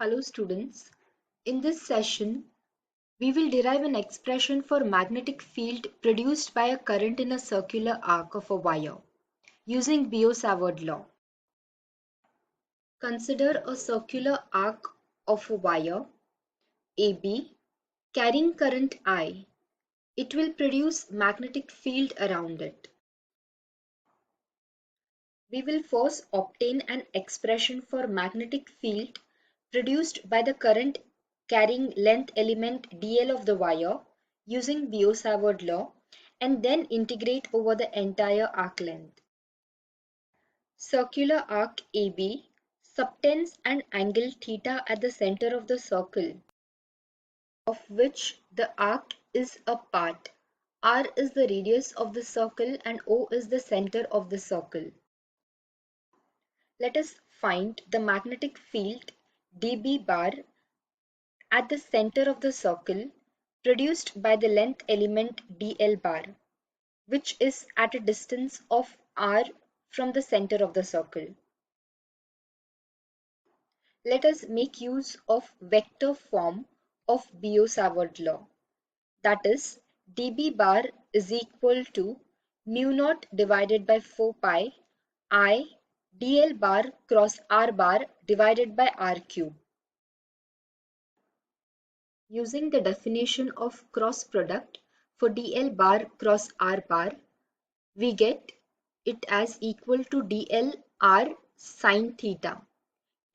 Hello students, in this session we will derive an expression for magnetic field produced by a current in a circular arc of a wire using Biot-Savart law. Consider a circular arc of a wire AB carrying current I. It will produce magnetic field around it. We will first obtain an expression for magnetic field produced by the current carrying length element dl of the wire using Biot-Savart law and then integrate over the entire arc length. Circular arc AB subtends an angle theta at the center of the circle of which the arc is a part. R is the radius of the circle and O is the center of the circle. Let us find the magnetic field dB bar at the center of the circle produced by the length element dl bar, which is at a distance of r from the center of the circle. Let us make use of vector form of Biot-Savart law. That is, dB bar is equal to mu naught divided by 4 pi I dl bar cross r bar divided by r cube. Using the definition of cross product for dl bar cross r bar, we get it as equal to dl r sine theta.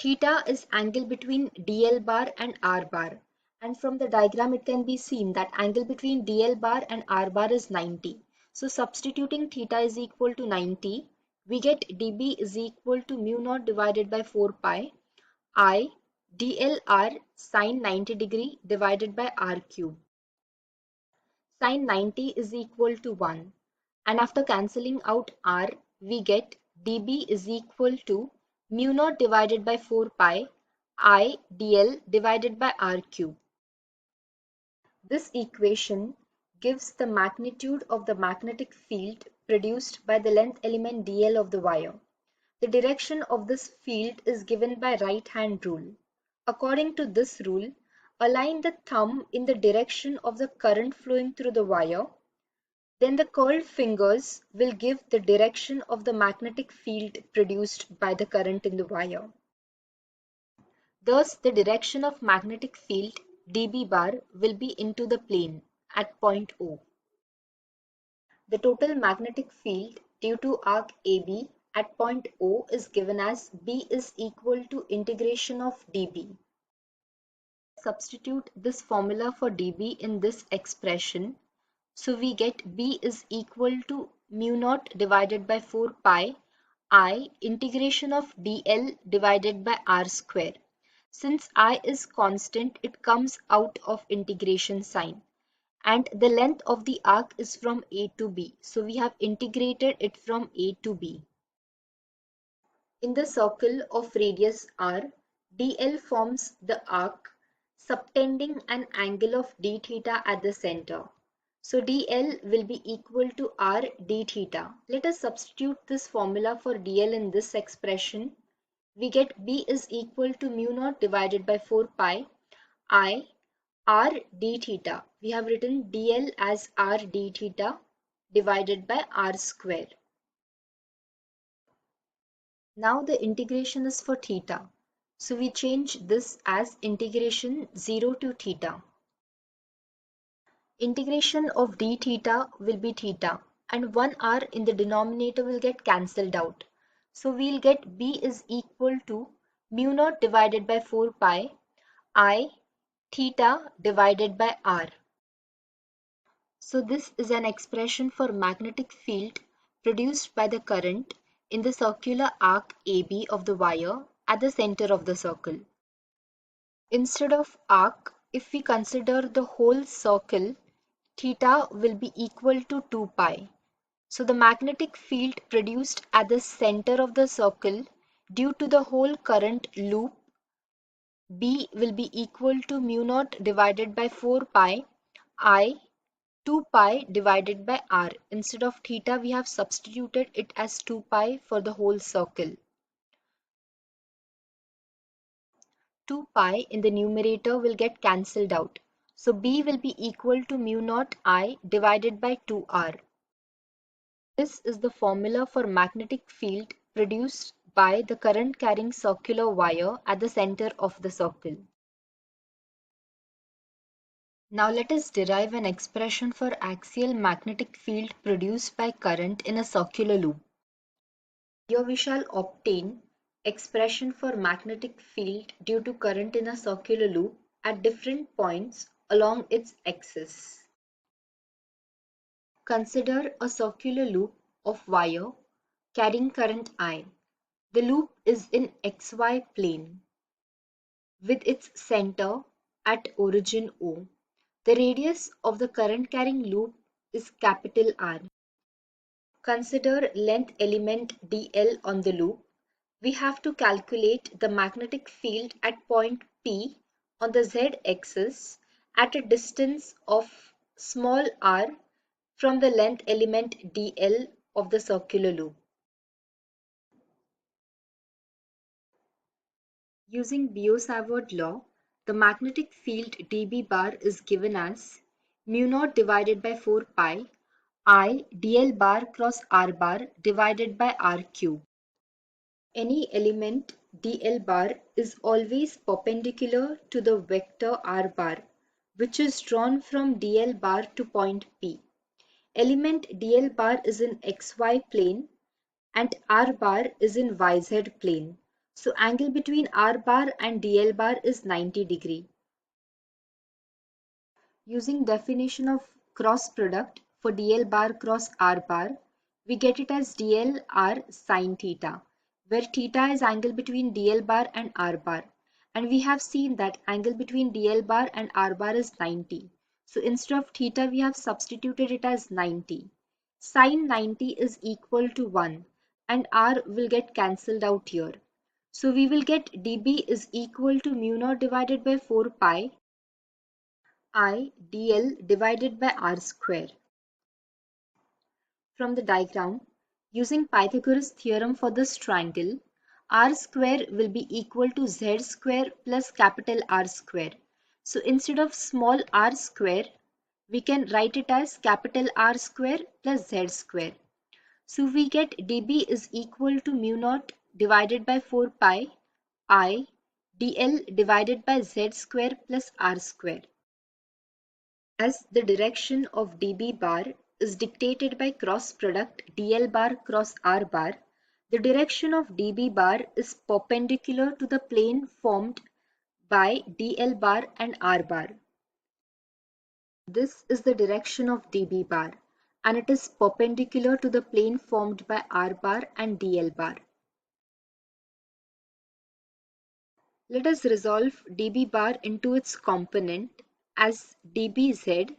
Theta is angle between dl bar and r bar, and from the diagram it can be seen that angle between dl bar and r bar is 90. So substituting theta is equal to 90, we get dB is equal to mu naught divided by 4 pi I dl r sine 90 degree divided by r cube. Sine 90 is equal to 1, and after cancelling out r, we get dB is equal to mu naught divided by 4 pi I dl divided by r cube. This equation gives the magnitude of the magnetic field produced by the length element dl of the wire. The direction of this field is given by right-hand rule. According to this rule, align the thumb in the direction of the current flowing through the wire. Then the curled fingers will give the direction of the magnetic field produced by the current in the wire. Thus, the direction of magnetic field dB bar will be into the plane at point O. The total magnetic field due to arc AB at point O is given as B is equal to integration of dB. Substitute this formula for dB in this expression. So we get B is equal to mu naught divided by 4 pi I integration of dl divided by r square. Since I is constant, it comes out of integration sign. And the length of the arc is from A to B. So we have integrated it from A to B. In the circle of radius r, dl forms the arc subtending an angle of d theta at the center. So dl will be equal to r d theta. Let us substitute this formula for dl in this expression. We get B is equal to mu naught divided by 4 pi I r d theta. We have written dl as r d theta divided by r square. Now the integration is for theta. So we change this as integration 0 to theta. Integration of d theta will be theta and 1 r in the denominator will get cancelled out. So we'll get B is equal to mu naught divided by 4 pi I theta divided by r. So this is an expression for magnetic field produced by the current in the circular arc AB of the wire at the center of the circle. Instead of arc, if we consider the whole circle, theta will be equal to 2 pi. So the magnetic field produced at the center of the circle due to the whole current loop B will be equal to mu naught divided by 4 pi I 2 pi divided by r. Instead of theta, we have substituted it as 2 pi for the whole circle. 2 pi in the numerator will get cancelled out. So B will be equal to mu naught I divided by 2R. This is the formula for magnetic field produced by the current carrying circular wire at the center of the circle. Now let us derive an expression for axial magnetic field produced by current in a circular loop. Here we shall obtain expression for magnetic field due to current in a circular loop at different points along its axis. Consider a circular loop of wire carrying current I. The loop is in XY plane with its center at origin O. The radius of the current carrying loop is capital R. Consider length element dl on the loop. We have to calculate the magnetic field at point P on the z-axis at a distance of small r from the length element dl of the circular loop. Using Biot-Savart law, the magnetic field dB bar is given as mu naught divided by 4 pi I dl bar cross r bar divided by r cube. Any element dl bar is always perpendicular to the vector r bar, which is drawn from dl bar to point P. Element dl bar is in xy plane and r bar is in yz plane. So angle between r bar and dl bar is 90 degree. Using definition of cross product for dl bar cross r bar, we get it as dl r sine theta, where theta is angle between dl bar and r bar. And we have seen that angle between dl bar and r bar is 90. So instead of theta, we have substituted it as 90. Sine 90 is equal to 1 and r will get cancelled out here. So we will get dB is equal to mu naught divided by 4 pi I dl divided by r square. From the diagram, using Pythagoras theorem for this triangle, r square will be equal to z square plus capital R square. So instead of small r square, we can write it as capital R square plus z square. So we get dB is equal to mu naught divided by 4 pi I dl divided by z square plus r square. As the direction of dB bar is dictated by cross product dl bar cross r bar, the direction of dB bar is perpendicular to the plane formed by dl bar and r bar. This is the direction of dB bar and it is perpendicular to the plane formed by r bar and dl bar. Let us resolve dB bar into its component as dBz,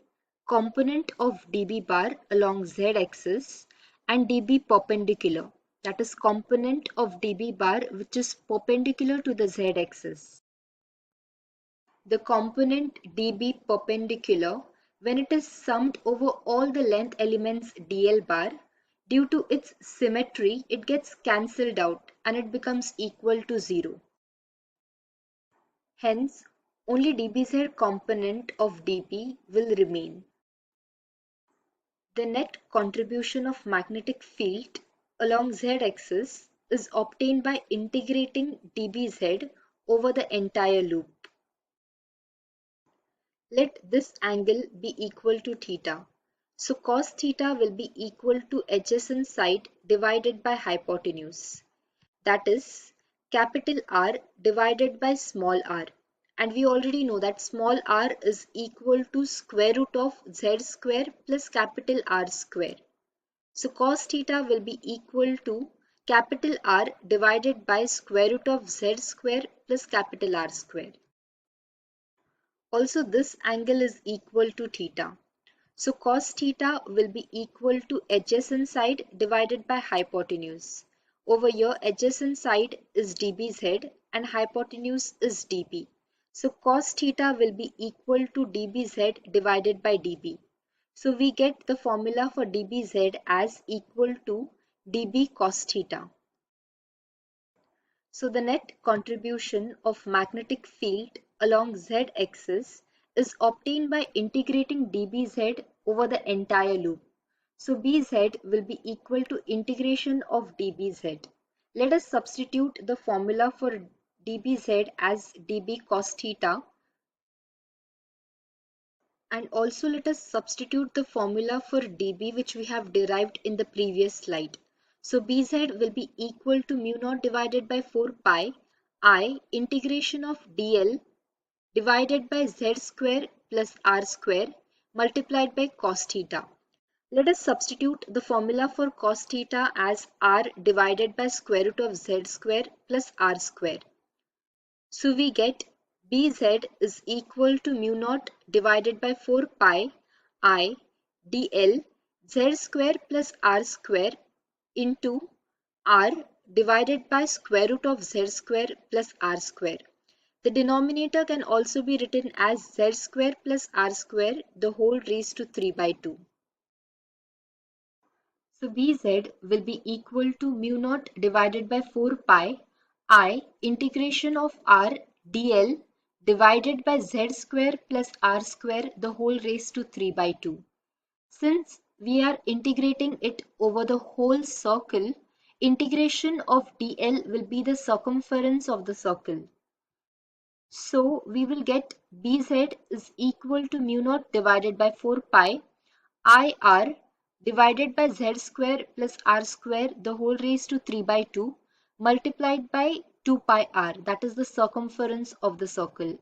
component of dB bar along z-axis, and dB perpendicular, that is component of dB bar which is perpendicular to the z-axis. The component dB perpendicular, when it is summed over all the length elements dl bar, due to its symmetry, it gets cancelled out and it becomes equal to 0. Hence, only dBz component of dB will remain. The net contribution of magnetic field along z-axis is obtained by integrating dBz over the entire loop. Let this angle be equal to theta. So cos theta will be equal to adjacent side divided by hypotenuse. That is capital R divided by small r. And we already know that small r is equal to square root of z square plus capital R square. So cos theta will be equal to capital R divided by square root of z square plus capital R square. Also this angle is equal to theta. So cos theta will be equal to adjacent side divided by hypotenuse. Over here adjacent side is dBz and hypotenuse is dB. So cos theta will be equal to dBz divided by dB. So we get the formula for dBz as equal to dB cos theta. So the net contribution of magnetic field along z-axis is obtained by integrating dBz over the entire loop. So Bz will be equal to integration of dBz. Let us substitute the formula for dBz as dB cos theta, and also let us substitute the formula for dB which we have derived in the previous slide. So Bz will be equal to mu naught divided by 4 pi I integration of dl divided by z square plus r square multiplied by cos theta. Let us substitute the formula for cos theta as r divided by square root of z square plus r square. So we get Bz is equal to mu naught divided by 4 pi I dl z square plus r square into r divided by square root of z square plus r square. The denominator can also be written as z square plus r square the whole raised to 3 by 2. So Bz will be equal to mu naught divided by 4 pi I integration of r dl divided by z square plus r square the whole raised to 3 by 2. Since we are integrating it over the whole circle, integration of dl will be the circumference of the circle. So we will get Bz is equal to mu naught divided by 4 pi IR divided by z square plus r square the whole raised to 3 by 2 multiplied by 2 pi r, that is the circumference of the circle.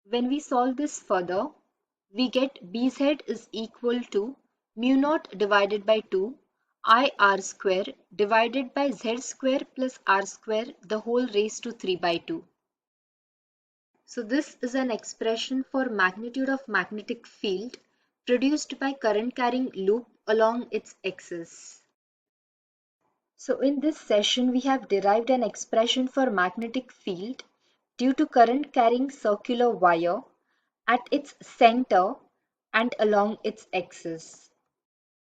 When we solve this further, we get Bz is equal to mu naught divided by 2 IR square divided by z square plus r square the whole raised to 3 by 2. So this is an expression for magnitude of magnetic field produced by current carrying loop along its axis. So in this session we have derived an expression for magnetic field due to current carrying circular wire at its center and along its axis.